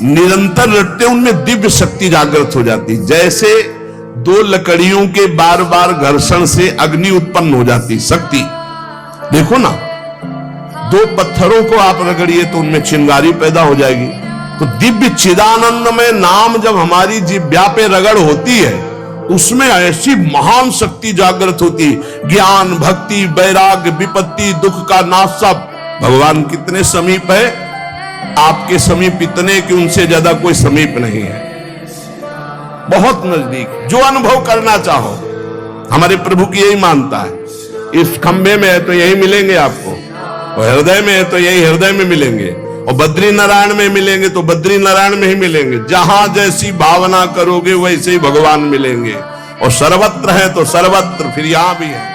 निरंतर रटते उनमें दिव्य शक्ति जागृत हो जाती। जैसे दो लकड़ियों के बार बार घर्षण से अग्नि उत्पन्न हो जाती शक्ति। देखो ना, दो पत्थरों को आप रगड़िए तो उनमें चिंगारी पैदा हो जाएगी। तो दिव्य चिदानंदमय नाम जब हमारी जिह्वा पे रगड़ होती है, उसमें ऐसी महान शक्ति जागृत होती। ज्ञान, भक्ति, वैराग्य, विपत्ति, दुख का नाश सब। भगवान कितने समीप है, आपके समीप इतने कि उनसे ज्यादा कोई समीप नहीं है, बहुत नजदीक। जो अनुभव करना चाहो, हमारे प्रभु की यही मानता है। इस खंबे में है तो यही मिलेंगे आपको, और हृदय में है तो यही हृदय में मिलेंगे, और बद्री नारायण में मिलेंगे तो बद्री नारायण में ही मिलेंगे। जहां जैसी भावना करोगे वैसे ही भगवान मिलेंगे। और सर्वत्र है तो सर्वत्र फिर यहां भी है।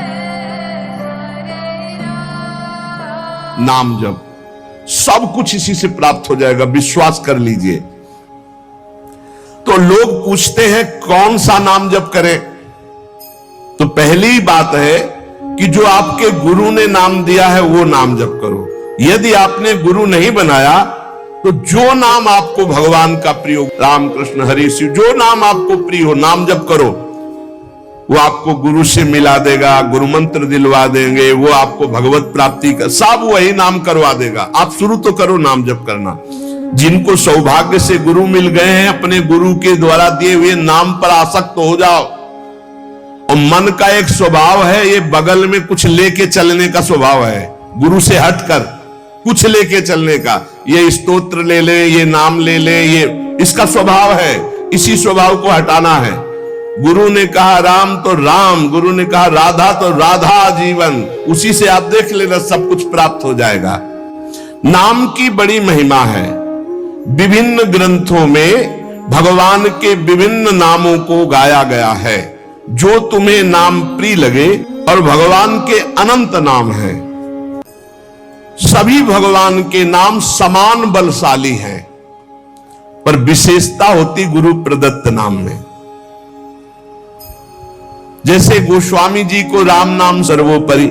नाम जप सब कुछ इसी से प्राप्त हो जाएगा, विश्वास कर लीजिए। तो लोग पूछते हैं कौन सा नाम जप करें, तो पहली बात है कि जो आपके गुरु ने नाम दिया है वो नाम जप करो। यदि आपने गुरु नहीं बनाया तो जो नाम आपको भगवान का प्रिय हो, राम कृष्ण हरि शिव, जो नाम आपको प्रिय हो नाम जप करो। वो आपको गुरु से मिला देगा, गुरु मंत्र दिलवा देंगे, वो आपको भगवत प्राप्ति का सब वही नाम करवा देगा। आप शुरू तो करो नाम जप करना। जिनको सौभाग्य से गुरु मिल गए हैं, अपने गुरु के द्वारा दिए हुए नाम पर आसक्त हो जाओ। और मन का एक स्वभाव है, ये बगल में कुछ लेके चलने का स्वभाव है, गुरु से हटकर कुछ लेके चलने का। ये स्तोत्र ले ले, ये नाम ले ले, ये इसका स्वभाव है। इसी स्वभाव को हटाना है। गुरु ने कहा राम तो राम, गुरु ने कहा राधा तो राधा जीवन, उसी से आप देख लेना सब कुछ प्राप्त हो जाएगा। नाम की बड़ी महिमा है। विभिन्न ग्रंथों में भगवान के विभिन्न नामों को गाया गया है। जो तुम्हें नाम प्रिय लगे, और भगवान के अनंत नाम हैं। सभी भगवान के नाम समान बलशाली हैं, पर विशेषता होती गुरु प्रदत्त नाम में। जैसे गोस्वामी जी को राम नाम सर्वोपरि,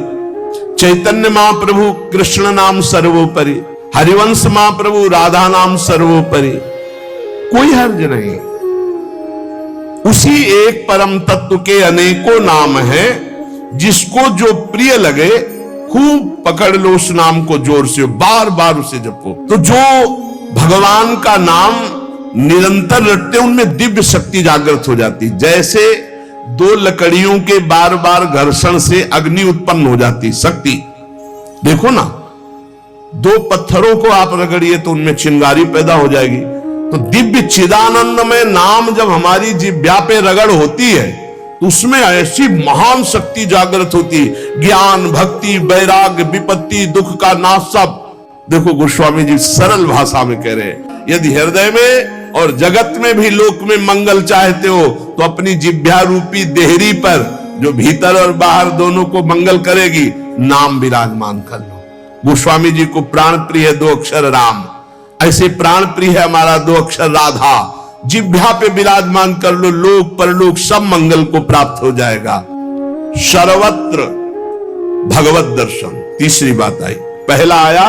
चैतन्य महाप्रभु कृष्ण नाम सर्वोपरि, हरिवंश महाप्रभु राधा नाम सर्वोपरि, कोई हर्ज नहीं। उसी एक परम तत्व के अनेकों नाम हैं। जिसको जो प्रिय लगे खूब पकड़ लो उस नाम को, जोर से बार बार उसे जपो। तो जो भगवान का नाम निरंतर रटते उनमें दिव्य शक्ति जागृत हो जाती। जैसे दो लकड़ियों के बार बार घर्षण से अग्नि उत्पन्न हो जाती शक्ति। देखो ना, दो पत्थरों को आप रगड़िए तो उनमें चिंगारी पैदा हो जाएगी। तो दिव्य चिदानंदमय नाम जब हमारी जिह्वा पे रगड़ होती है, तो उसमें ऐसी महान शक्ति जागृत होती। ज्ञान, भक्ति, वैराग्य, विपत्ति, दुख का नाश सब। देखो गोस्वामी जी सरल भाषा में कह रहे हैं, यदि हृदय में और जगत में भी लोक में मंगल चाहते हो तो अपनी जिह्वा रूपी देहरी पर, जो भीतर और बाहर दोनों को मंगल करेगी, नाम विराजमान कर लो। गोस्वामी जी को प्राण प्रिय है 2 अक्षर राम, ऐसे प्राण प्रिय है हमारा 2 अक्षर राधा। जिह्वा पे विराजमान कर लो, लोक परलोक सब मंगल को प्राप्त हो जाएगा। सर्वत्र भगवत दर्शन। तीसरी बात आई, पहला आया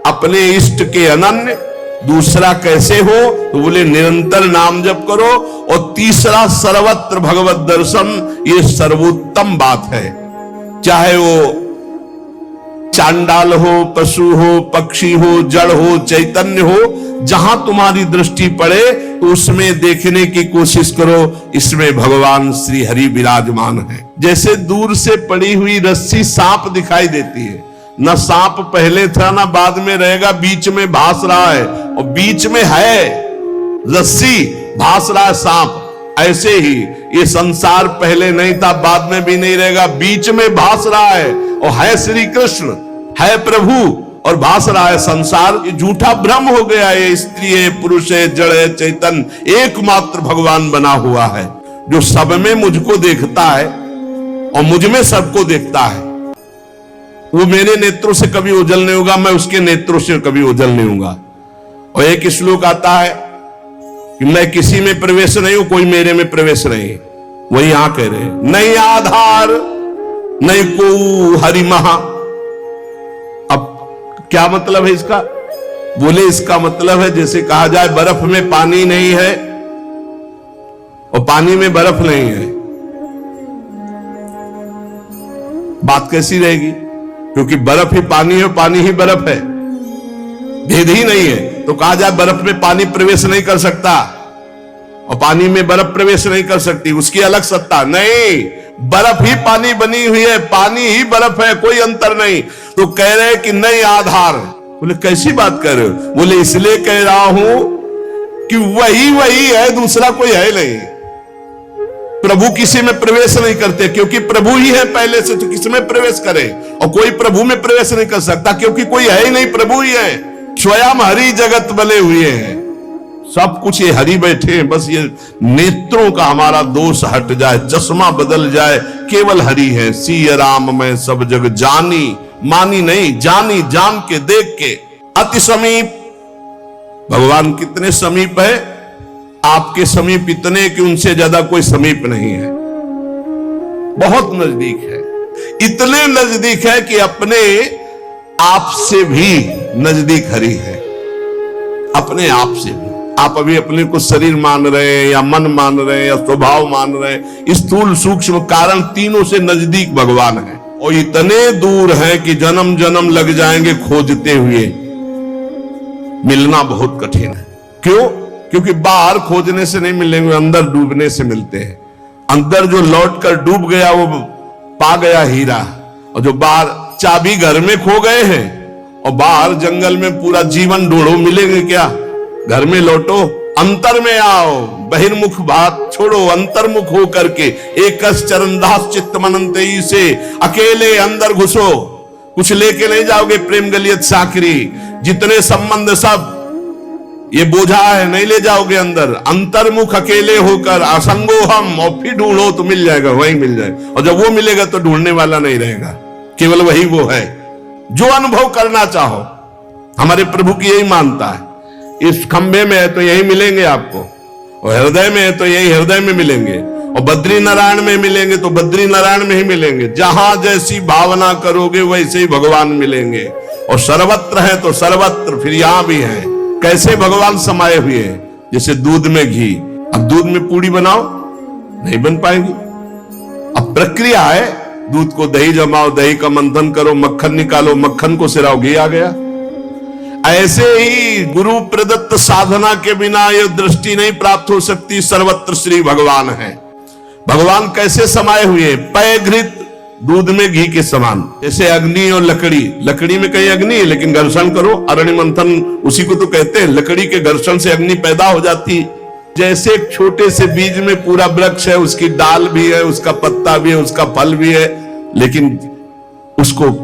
अपने इष्ट के अनन्य, दूसरा कैसे हो तो बोले निरंतर नाम जप करो, और तीसरा सर्वत्र भगवत दर्शन। ये सर्वोत्तम बात है। चाहे वो चांडाल हो, पशु हो, पक्षी हो, जड़ हो, चैतन्य हो, जहां तुम्हारी दृष्टि पड़े तो उसमें देखने की कोशिश करो, इसमें भगवान श्री हरि विराजमान है। जैसे दूर से पड़ी हुई रस्सी सांप दिखाई देती है, न सांप पहले था ना बाद में रहेगा, बीच में भास रहा है, और बीच में है रस्सी, भास रहा है सांप। ऐसे ही ये संसार पहले नहीं था, बाद में भी नहीं रहेगा, बीच में भास रहा है, और है श्री कृष्ण, है प्रभु, और भास रहा है संसार। ये झूठा भ्रम हो गया है। स्त्री है, पुरुष है, जड़ है, चैतन्य, एकमात्र भगवान बना हुआ है, जो सब में मुझको देखता है और मुझ में सबको देखता है। वो मेरे नेत्रों से कभी ओझल नहीं होगा, मैं उसके नेत्रों से कभी ओझल नहीं होगा। और एक श्लोक आता है कि मैं किसी में प्रवेश नहीं हूं, कोई मेरे में प्रवेश नहीं। वही यहां कह रहे हैं, नहीं आधार नहीं को हरि महा। अब क्या मतलब है इसका? बोले इसका मतलब है जैसे कहा जाए बर्फ में पानी नहीं है और पानी में बर्फ नहीं है, बात कैसी रहेगी? क्योंकि बर्फ ही पानी है, पानी ही बर्फ है, भेद ही नहीं है। तो कहा जाए बर्फ में पानी प्रवेश नहीं कर सकता और पानी में बर्फ प्रवेश नहीं कर सकती, उसकी अलग सत्ता नहीं, बर्फ ही पानी बनी हुई है, पानी ही बर्फ है, कोई अंतर नहीं। तो कह रहे कि नहीं आधार। बोले कैसी बात कर रहे हो? बोले इसलिए कह रहा हूं कि वही है, दूसरा कोई है नहीं। प्रभु किसी में प्रवेश नहीं करते क्योंकि प्रभु ही है पहले से, तो किसी में प्रवेश करे? और कोई प्रभु में प्रवेश नहीं कर सकता क्योंकि कोई है ही नहीं, प्रभु ही है। स्वयं हरि जगत बने हुए हैं, सब कुछ ये हरि बैठे हैं। बस ये नेत्रों का हमारा दोष हट जाए, चश्मा बदल जाए, केवल हरि है। सिय राम मैं सब जग जानी, मानी नहीं, जानी, जान के, देख के। अति समीप, भगवान कितने समीप है? आपके समीप इतने कि उनसे ज्यादा कोई समीप नहीं है, बहुत नजदीक है। इतने नजदीक है कि अपने आप से भी नजदीक हरि है, अपने आप से भी। आप अभी अपने को शरीर मान रहे हैं या मन मान रहे हैं या स्वभाव मान रहे हैं, स्थूल सूक्ष्म कारण तीनों से नजदीक भगवान है। और इतने दूर है कि जन्म जन्म लग जाएंगे खोजते हुए, मिलना बहुत कठिन है। क्यों? क्योंकि बाहर खोजने से नहीं मिलेंगे, अंदर डूबने से मिलते हैं। अंदर जो लौट कर डूब गया वो पा गया हीरा, और जो बाहर चाबी घर में खो गए हैं और बाहर जंगल में पूरा जीवन ढूंढो, मिलेंगे क्या? घर में लौटो, अंतर में आओ, बहिर्मुख बात छोड़ो, अंतर्मुख हो करके एक चरणदास चित्त मनंतई से अकेले अंदर घुसो। कुछ लेके नहीं जाओगे प्रेम गलियत साकरी, जितने संबंध सब ये बोझा है, नहीं ले जाओगे अंदर। अंतर्मुख अकेले होकर असंगो हम, और फिर ढूंढो तो मिल जाएगा, वही मिल जाएगा। और जब वो मिलेगा तो ढूंढने वाला नहीं रहेगा, केवल वही वो है जो अनुभव करना चाहो। हमारे प्रभु की यही मानता है, इस खंबे में है तो यही मिलेंगे आपको, और हृदय में है तो यही हृदय में मिलेंगे, और बद्री नारायण में मिलेंगे तो बद्री नारायण में ही मिलेंगे। जहां जैसी भावना करोगे वैसे ही भगवान मिलेंगे। और सर्वत्र है तो सर्वत्र फिर यहां भी है। कैसे भगवान समाये हुए हैं? जैसे दूध में घी। अब दूध में पूड़ी बनाओ, नहीं बन पाएगी। अब प्रक्रिया है, दूध को दही जमाओ, दही का मंथन करो, मक्खन निकालो, मक्खन को सिराओ, घी आ गया। ऐसे ही गुरु प्रदत्त साधना के बिना यह दृष्टि नहीं प्राप्त हो सकती। सर्वत्र श्री भगवान है। भगवान कैसे समाये हुए? पय घृत, दूध में घी के समान। जैसे अग्नि और लकड़ी, लकड़ी में कहीं अग्नि है लेकिन घर्षण करो, अरण्य मंथन उसी को तो कहते हैं। लकड़ी के घर्षण से अग्नि पैदा हो जाती। जैसे एक छोटे से बीज में पूरा वृक्ष है, उसकी डाल भी है, उसका पत्ता भी है, उसका फल भी है, लेकिन उसको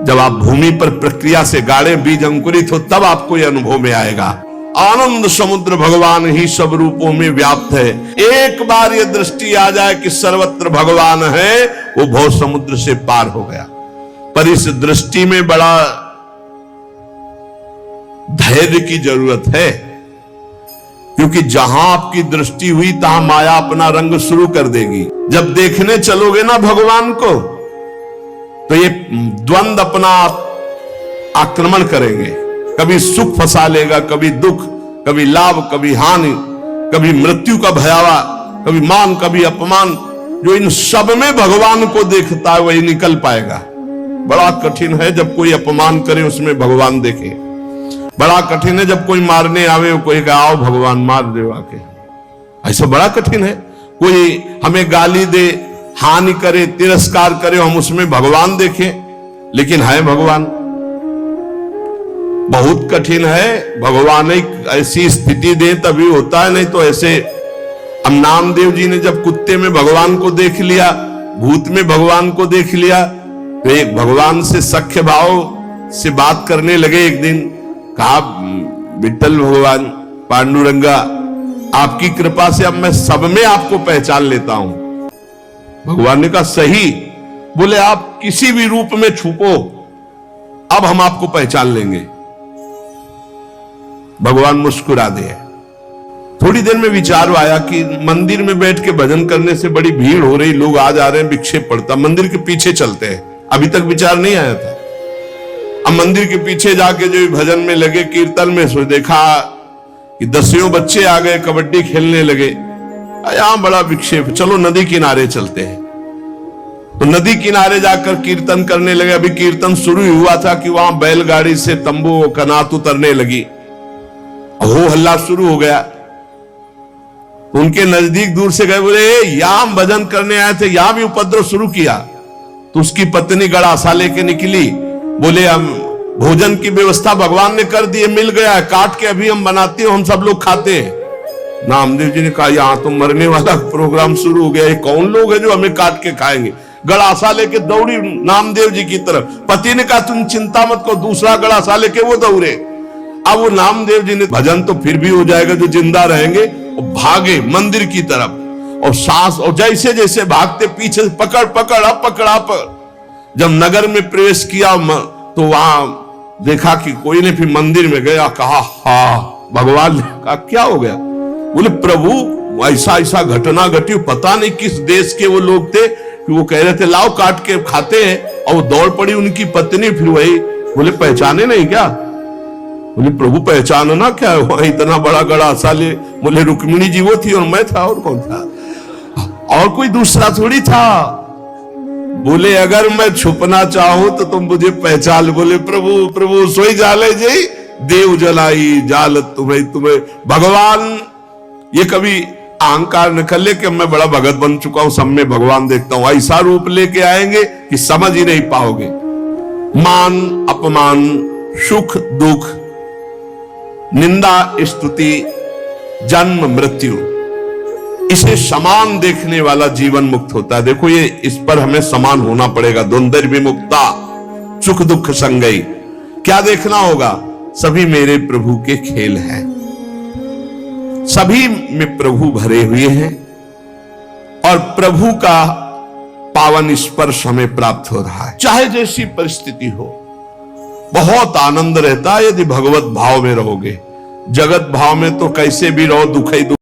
जब आप भूमि पर प्रक्रिया से गाड़े, बीज अंकुरित हो, तब आपको यह अनुभव में आएगा। आनंद समुद्र भगवान ही सब रूपों में व्याप्त है। एक बार ये दृष्टि आ जाए कि सर्वत्र भगवान है, वो भव समुद्र से पार हो गया। पर इस दृष्टि में बड़ा धैर्य की जरूरत है, क्योंकि जहां आपकी दृष्टि हुई तहां माया अपना रंग शुरू कर देगी। जब देखने चलोगे ना भगवान को, तो ये द्वंद अपना आक्रमण करेंगे। कभी सुख फंसा लेगा, कभी दुख, कभी लाभ, कभी हानि, कभी मृत्यु का भयावा, कभी मान, कभी अपमान। जो इन सब में भगवान को देखता है वही निकल पाएगा। बड़ा कठिन है जब कोई अपमान करे उसमें भगवान देखे। बड़ा कठिन है जब कोई मारने आवे, कोई कहे आओ भगवान मार दे आके। ऐसा बड़ा कठिन है। कोई हमें गाली दे, हानि करे, तिरस्कार करे, हम उसमें भगवान देखें, लेकिन है भगवान। बहुत कठिन है। भगवान एक ऐसी स्थिति दे तभी होता है, नहीं तो ऐसे। अब नामदेव जी ने जब कुत्ते में भगवान को देख लिया, भूत में भगवान को देख लिया, तो एक भगवान से सख्य भाव से बात करने लगे। एक दिन कहा, विठ्ठल भगवान, पांडुरंगा, आपकी कृपा से अब मैं सब में आपको पहचान लेता हूं। भगवान ने कहा सही। बोले आप किसी भी रूप में छुपो, अब हम आपको पहचान लेंगे। भगवान मुस्कुरा दिए। थोड़ी देर में विचार आया कि मंदिर में बैठ के भजन करने से बड़ी भीड़ हो रही, लोग आ जा रहे हैं, विक्षेप पड़ता, मंदिर के पीछे चलते हैं। अभी तक विचार नहीं आया था। अब मंदिर के पीछे जाके जो भजन में लगे, कीर्तन में, सो देखा कि 10 बच्चे आ गए, कबड्डी खेलने लगे। यहां बड़ा विक्षेप, चलो नदी किनारे चलते हैं। तो नदी किनारे जाकर कीर्तन करने लगे। अभी कीर्तन शुरू हुआ था कि वहां बैलगाड़ी से तंबू कनात उतरने लगी, हो हल्ला शुरू हो गया। उनके नजदीक दूर से गए, बोले यहां भजन करने आए थे, यहां भी उपद्रव शुरू किया। तो उसकी पत्नी गड़ासा लेके निकली, बोले हम भोजन की व्यवस्था भगवान ने कर दी है, मिल गया है, काट के अभी हम बनाते हैं, हम सब लोग खाते हैं। नामदेव जी ने कहा यहां तो मरने वाला प्रोग्राम शुरू हो गया, ये कौन लोग हैं जो हमें काट के खाएंगे। गड़ासा लेके दौड़ी नामदेव जी की तरफ। पति ने कहा तुम चिंता मत करो, दूसरा गड़ासा लेके वो दौड़े। अब वो नामदेव जी ने, भजन तो फिर भी हो जाएगा जो जिंदा रहेंगे, भागे मंदिर की तरफ। और सांस, और जैसे जैसे भागते पीछे से पकड़ पकड़ अब पकड़ा पर। जब नगर में प्रवेश किया तो वहां देखा कि कोई ने, फिर मंदिर में गया, कहा हा भगवान ने कहा क्या हो गया। बोले प्रभु ऐसा ऐसा घटना घटी, पता नहीं किस देश के वो लोग थे कि वो कह रहे थे लाओ काट के खाते हैं, और वो दौड़ पड़ी उनकी पत्नी। फिर वही बोले पहचाने नहीं क्या। बोले प्रभु पहचानना क्या है, वहां इतना बड़ा गड़ासा ले। बोले रुक्मिणी जी वो थी और मैं था, और कौन था, और कोई दूसरा थोड़ी था। बोले अगर मैं छुपना चाहूं तो तुम मुझे पहचान। बोले प्रभु प्रभु सोई जाले जी देव जलाई जालत तुम्हें तुम्हें। भगवान ये कभी अहंकार न कर ले कि मैं बड़ा भगत बन चुका हूं, सब में भगवान देखता हूं। ऐसा रूप लेके आएंगे कि समझ ही नहीं पाओगे। मान अपमान, सुख दुख, निंदा स्तुति, जन्म मृत्यु, इसे समान देखने वाला जीवन मुक्त होता है। देखो ये, इस पर हमें समान होना पड़ेगा। द्वंद्व विमुक्ता, सुख दुख संगई। क्या देखना होगा, सभी मेरे प्रभु के खेल हैं, सभी में प्रभु भरे हुए हैं, और प्रभु का पावन स्पर्श हमें प्राप्त हो रहा है। चाहे जैसी परिस्थिति हो, बहुत आनंद रहता है यदि भगवत भाव में रहोगे। जगत भाव में तो कैसे भी रहो, दुख ही दुख।